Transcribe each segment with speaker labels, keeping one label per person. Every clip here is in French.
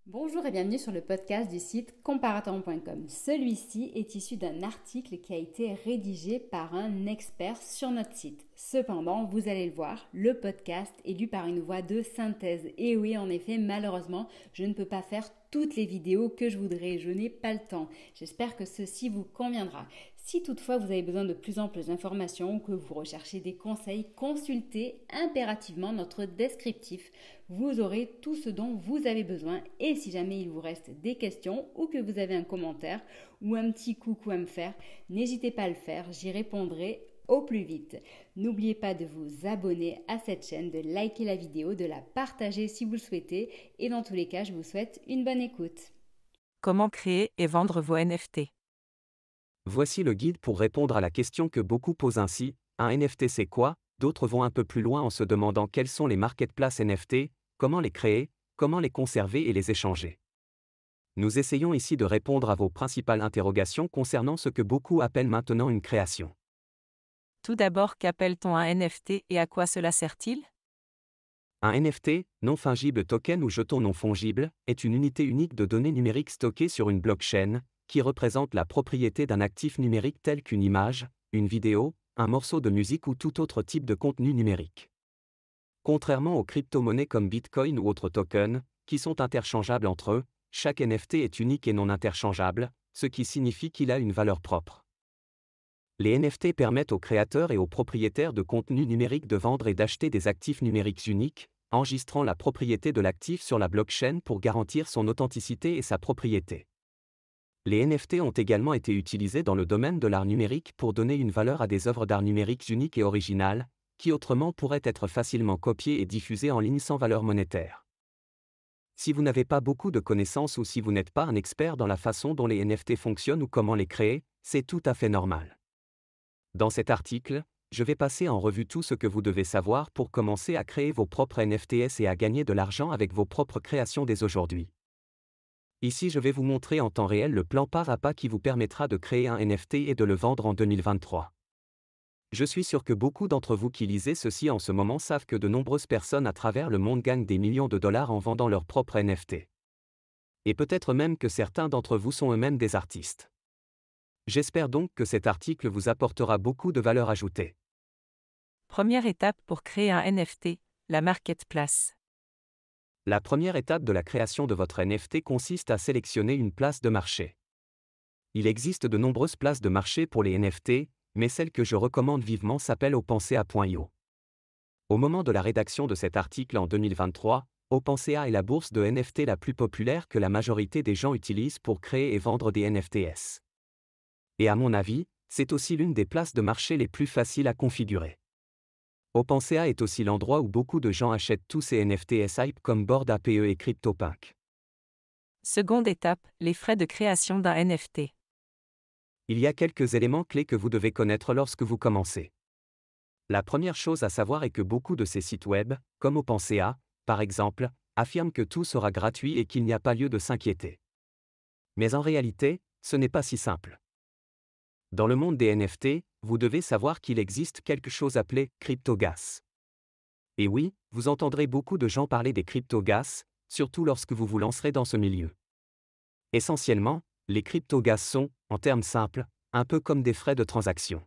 Speaker 1: Bonjour et bienvenue sur le podcast du site comparaton.com. Celui-ci est issu d'un article qui a été rédigé par un expert sur notre site. Cependant, vous allez le voir, le podcast est lu par une voix de synthèse. Et oui, en effet, malheureusement, je ne peux pas faire toutes les vidéos que je voudrais. Je n'ai pas le temps. J'espère que ceci vous conviendra. Si toutefois vous avez besoin de plus amples informations ou que vous recherchez des conseils, consultez impérativement notre descriptif. Vous aurez tout ce dont vous avez besoin et si jamais il vous reste des questions ou que vous avez un commentaire ou un petit coucou à me faire, n'hésitez pas à le faire, j'y répondrai au plus vite. N'oubliez pas de vous abonner à cette chaîne, de liker la vidéo, de la partager si vous le souhaitez et dans tous les cas, je vous souhaite une bonne écoute.
Speaker 2: Comment créer et vendre vos NFT?
Speaker 3: Voici le guide pour répondre à la question que beaucoup posent ainsi, un NFT c'est quoi? D'autres vont un peu plus loin en se demandant quels sont les marketplaces NFT, comment les créer, comment les conserver et les échanger. Nous essayons ici de répondre à vos principales interrogations concernant ce que beaucoup appellent maintenant une création.
Speaker 2: Tout d'abord, qu'appelle-t-on un NFT et à quoi cela sert-il?
Speaker 3: Un NFT, non fungible token ou jeton non fongible, est une unité unique de données numériques stockée sur une blockchain, qui représente la propriété d'un actif numérique tel qu'une image, une vidéo, un morceau de musique ou tout autre type de contenu numérique. Contrairement aux crypto-monnaies comme Bitcoin ou autres tokens, qui sont interchangeables entre eux, chaque NFT est unique et non interchangeable, ce qui signifie qu'il a une valeur propre. Les NFT permettent aux créateurs et aux propriétaires de contenus numériques de vendre et d'acheter des actifs numériques uniques, enregistrant la propriété de l'actif sur la blockchain pour garantir son authenticité et sa propriété. Les NFT ont également été utilisés dans le domaine de l'art numérique pour donner une valeur à des œuvres d'art numériques uniques et originales, qui autrement pourraient être facilement copiées et diffusées en ligne sans valeur monétaire. Si vous n'avez pas beaucoup de connaissances ou si vous n'êtes pas un expert dans la façon dont les NFT fonctionnent ou comment les créer, c'est tout à fait normal. Dans cet article, je vais passer en revue tout ce que vous devez savoir pour commencer à créer vos propres NFTs et à gagner de l'argent avec vos propres créations dès aujourd'hui. Ici, je vais vous montrer en temps réel le plan pas à pas qui vous permettra de créer un NFT et de le vendre en 2023. Je suis sûr que beaucoup d'entre vous qui lisez ceci en ce moment savent que de nombreuses personnes à travers le monde gagnent des millions de dollars en vendant leurs propres NFT. Et peut-être même que certains d'entre vous sont eux-mêmes des artistes. J'espère donc que cet article vous apportera beaucoup de valeur ajoutée.
Speaker 2: Première étape pour créer un NFT, la marketplace.
Speaker 3: La première étape de la création de votre NFT consiste à sélectionner une place de marché. Il existe de nombreuses places de marché pour les NFT, mais celle que je recommande vivement s'appelle OpenSea.io. Au moment de la rédaction de cet article en 2023, OpenSea est la bourse de NFT la plus populaire que la majorité des gens utilisent pour créer et vendre des NFTs. Et à mon avis, c'est aussi l'une des places de marché les plus faciles à configurer. OpenSea est aussi l'endroit où beaucoup de gens achètent tous ces NFTs hype comme Bored Ape et CryptoPunk.
Speaker 2: Seconde étape, les frais de création d'un NFT.
Speaker 3: Il y a quelques éléments clés que vous devez connaître lorsque vous commencez. La première chose à savoir est que beaucoup de ces sites web, comme OpenSea, par exemple, affirment que tout sera gratuit et qu'il n'y a pas lieu de s'inquiéter. Mais en réalité, ce n'est pas si simple. Dans le monde des NFT, vous devez savoir qu'il existe quelque chose appelé crypto-gas. Et oui, vous entendrez beaucoup de gens parler des crypto-gas, surtout lorsque vous vous lancerez dans ce milieu. Essentiellement, les crypto-gas sont, en termes simples, un peu comme des frais de transaction.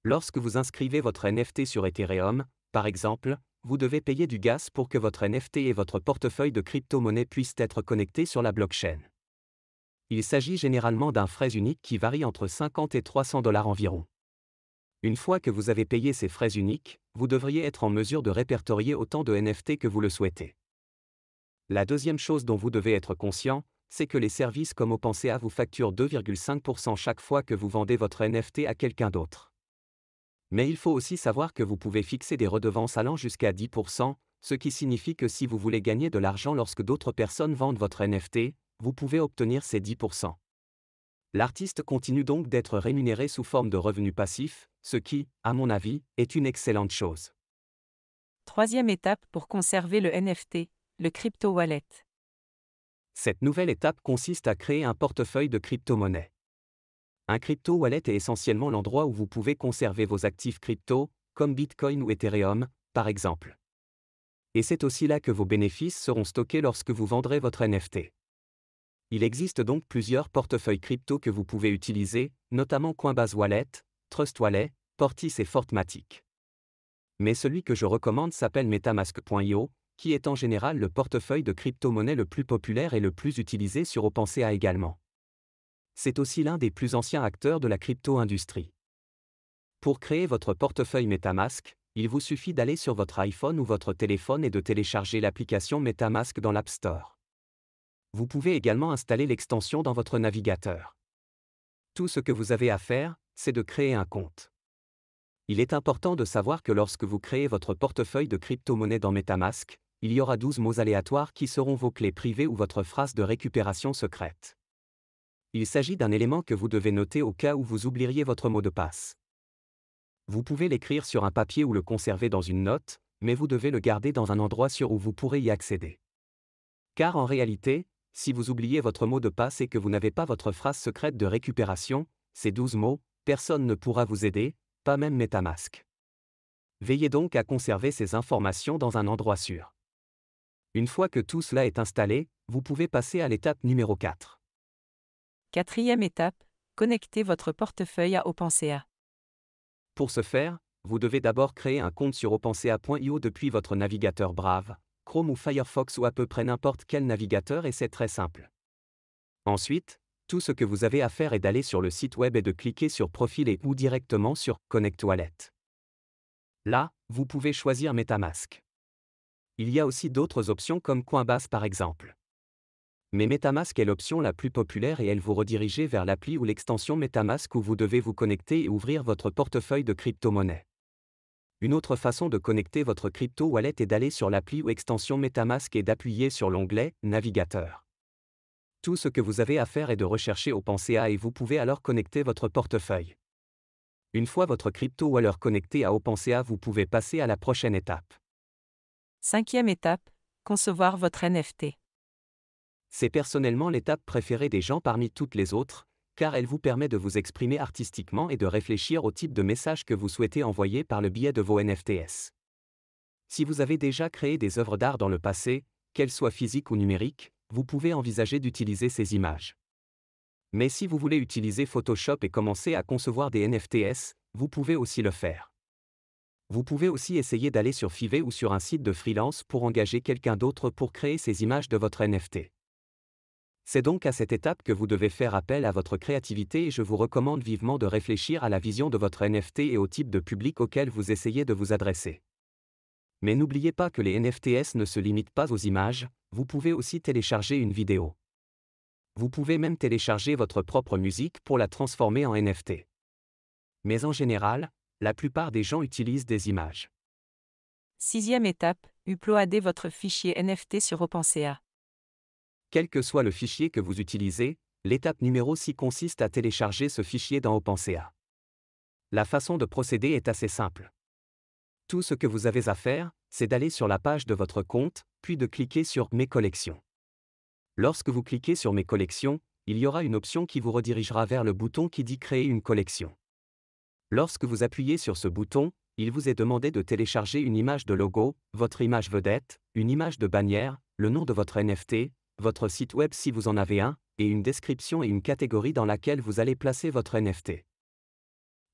Speaker 3: Lorsque vous inscrivez votre NFT sur Ethereum, par exemple, vous devez payer du gas pour que votre NFT et votre portefeuille de crypto-monnaies puissent être connectés sur la blockchain. Il s'agit généralement d'un frais unique qui varie entre 50 et 300 dollars environ. Une fois que vous avez payé ces frais uniques, vous devriez être en mesure de répertorier autant de NFT que vous le souhaitez. La deuxième chose dont vous devez être conscient, c'est que les services comme OpenSea vous facturent 2,5% chaque fois que vous vendez votre NFT à quelqu'un d'autre. Mais il faut aussi savoir que vous pouvez fixer des redevances allant jusqu'à 10%, ce qui signifie que si vous voulez gagner de l'argent lorsque d'autres personnes vendent votre NFT, vous pouvez obtenir ces 10%. L'artiste continue donc d'être rémunéré sous forme de revenus passifs, ce qui, à mon avis, est une excellente chose.
Speaker 2: Troisième étape pour conserver le NFT, le crypto wallet.
Speaker 3: Cette nouvelle étape consiste à créer un portefeuille de crypto-monnaies. Un crypto-wallet est essentiellement l'endroit où vous pouvez conserver vos actifs crypto, comme Bitcoin ou Ethereum, par exemple. Et c'est aussi là que vos bénéfices seront stockés lorsque vous vendrez votre NFT. Il existe donc plusieurs portefeuilles crypto que vous pouvez utiliser, notamment Coinbase Wallet, Trust Wallet, Portis et Fortmatic. Mais celui que je recommande s'appelle Metamask.io, qui est en général le portefeuille de crypto-monnaie le plus populaire et le plus utilisé sur OpenSea également. C'est aussi l'un des plus anciens acteurs de la crypto-industrie. Pour créer votre portefeuille Metamask, il vous suffit d'aller sur votre iPhone ou votre téléphone et de télécharger l'application Metamask dans l'App Store. Vous pouvez également installer l'extension dans votre navigateur. Tout ce que vous avez à faire, c'est de créer un compte. Il est important de savoir que lorsque vous créez votre portefeuille de crypto-monnaie dans Metamask, il y aura 12 mots aléatoires qui seront vos clés privées ou votre phrase de récupération secrète. Il s'agit d'un élément que vous devez noter au cas où vous oublieriez votre mot de passe. Vous pouvez l'écrire sur un papier ou le conserver dans une note, mais vous devez le garder dans un endroit sûr où vous pourrez y accéder. Car en réalité, si vous oubliez votre mot de passe et que vous n'avez pas votre phrase secrète de récupération, ces 12 mots, personne ne pourra vous aider, pas même Metamask. Veillez donc à conserver ces informations dans un endroit sûr. Une fois que tout cela est installé, vous pouvez passer à l'étape numéro 4.
Speaker 2: Quatrième étape, connectez votre portefeuille à OpenSea.
Speaker 3: Pour ce faire, vous devez d'abord créer un compte sur OpenSea.io depuis votre navigateur Brave, Chrome ou Firefox ou à peu près n'importe quel navigateur et c'est très simple. Ensuite, tout ce que vous avez à faire est d'aller sur le site web et de cliquer sur Profil et ou directement sur Connect Wallet. Là, vous pouvez choisir Metamask. Il y a aussi d'autres options comme Coinbase par exemple. Mais Metamask est l'option la plus populaire et elle vous redirige vers l'appli ou l'extension Metamask où vous devez vous connecter et ouvrir votre portefeuille de crypto-monnaie. Une autre façon de connecter votre crypto wallet est d'aller sur l'appli ou extension Metamask et d'appuyer sur l'onglet Navigateur. Tout ce que vous avez à faire est de rechercher OpenSea et vous pouvez alors connecter votre portefeuille. Une fois votre crypto wallet connecté à OpenSea, vous pouvez passer à la prochaine étape.
Speaker 2: Cinquième étape, concevoir votre NFT.
Speaker 3: C'est personnellement l'étape préférée des gens parmi toutes les autres, car elle vous permet de vous exprimer artistiquement et de réfléchir au type de message que vous souhaitez envoyer par le biais de vos NFTs. Si vous avez déjà créé des œuvres d'art dans le passé, qu'elles soient physiques ou numériques, vous pouvez envisager d'utiliser ces images. Mais si vous voulez utiliser Photoshop et commencer à concevoir des NFTs, vous pouvez aussi le faire. Vous pouvez aussi essayer d'aller sur Fiverr ou sur un site de freelance pour engager quelqu'un d'autre pour créer ces images de votre NFT. C'est donc à cette étape que vous devez faire appel à votre créativité et je vous recommande vivement de réfléchir à la vision de votre NFT et au type de public auquel vous essayez de vous adresser. Mais n'oubliez pas que les NFTs ne se limitent pas aux images, vous pouvez aussi télécharger une vidéo. Vous pouvez même télécharger votre propre musique pour la transformer en NFT. Mais en général, la plupart des gens utilisent des images.
Speaker 2: Sixième étape, uploadez votre fichier NFT sur OpenSea.
Speaker 3: Quel que soit le fichier que vous utilisez, l'étape numéro 6 consiste à télécharger ce fichier dans OpenSea. La façon de procéder est assez simple. Tout ce que vous avez à faire, c'est d'aller sur la page de votre compte, puis de cliquer sur Mes collections. Lorsque vous cliquez sur Mes collections, il y aura une option qui vous redirigera vers le bouton qui dit Créer une collection. Lorsque vous appuyez sur ce bouton, il vous est demandé de télécharger une image de logo, votre image vedette, une image de bannière, le nom de votre NFT, votre site web si vous en avez un, et une description et une catégorie dans laquelle vous allez placer votre NFT.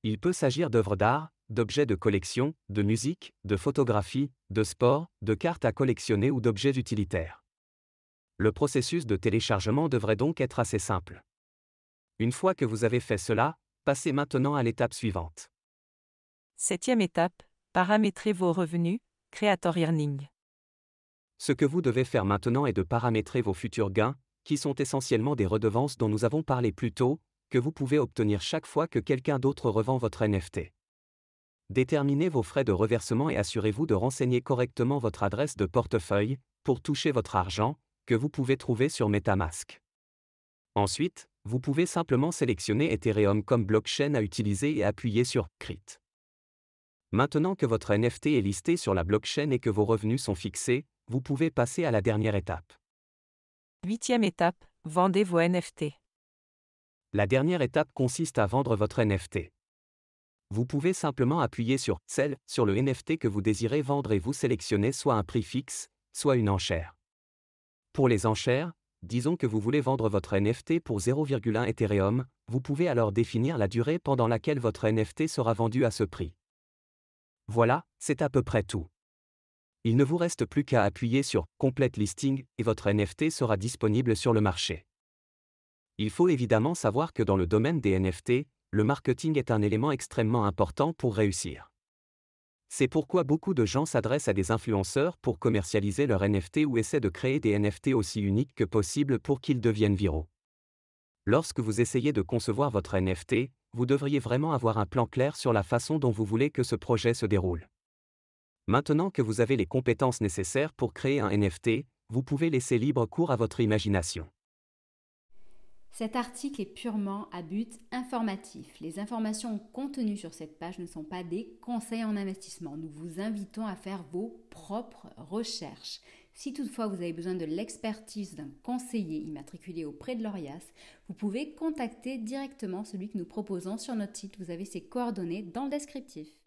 Speaker 3: Il peut s'agir d'œuvres d'art, d'objets de collection, de musique, de photographie, de sport, de cartes à collectionner ou d'objets utilitaires. Le processus de téléchargement devrait donc être assez simple. Une fois que vous avez fait cela, passez maintenant à l'étape suivante.
Speaker 2: Septième étape, paramétrez vos revenus, Creator Earning.
Speaker 3: Ce que vous devez faire maintenant est de paramétrer vos futurs gains, qui sont essentiellement des redevances dont nous avons parlé plus tôt, que vous pouvez obtenir chaque fois que quelqu'un d'autre revend votre NFT. Déterminez vos frais de reversement et assurez-vous de renseigner correctement votre adresse de portefeuille, pour toucher votre argent, que vous pouvez trouver sur Metamask. Ensuite, vous pouvez simplement sélectionner Ethereum comme blockchain à utiliser et appuyer sur « Create ». Maintenant que votre NFT est listé sur la blockchain et que vos revenus sont fixés, vous pouvez passer à la dernière étape.
Speaker 2: Huitième étape, vendez vos NFT.
Speaker 3: La dernière étape consiste à vendre votre NFT. Vous pouvez simplement appuyer sur « Sell » sur le NFT que vous désirez vendre et vous sélectionnez soit un prix fixe, soit une enchère. Pour les enchères, disons que vous voulez vendre votre NFT pour 0,1 Ethereum, vous pouvez alors définir la durée pendant laquelle votre NFT sera vendu à ce prix. Voilà, c'est à peu près tout. Il ne vous reste plus qu'à appuyer sur « Complete Listing » et votre NFT sera disponible sur le marché. Il faut évidemment savoir que dans le domaine des NFT, le marketing est un élément extrêmement important pour réussir. C'est pourquoi beaucoup de gens s'adressent à des influenceurs pour commercialiser leurs NFT ou essaient de créer des NFT aussi uniques que possible pour qu'ils deviennent viraux. Lorsque vous essayez de concevoir votre NFT, vous devriez vraiment avoir un plan clair sur la façon dont vous voulez que ce projet se déroule. Maintenant que vous avez les compétences nécessaires pour créer un NFT, vous pouvez laisser libre cours à votre imagination.
Speaker 1: Cet article est purement à but informatif. Les informations contenues sur cette page ne sont pas des conseils en investissement. Nous vous invitons à faire vos propres recherches. Si toutefois vous avez besoin de l'expertise d'un conseiller immatriculé auprès de l'ORIAS, vous pouvez contacter directement celui que nous proposons sur notre site. Vous avez ses coordonnées dans le descriptif.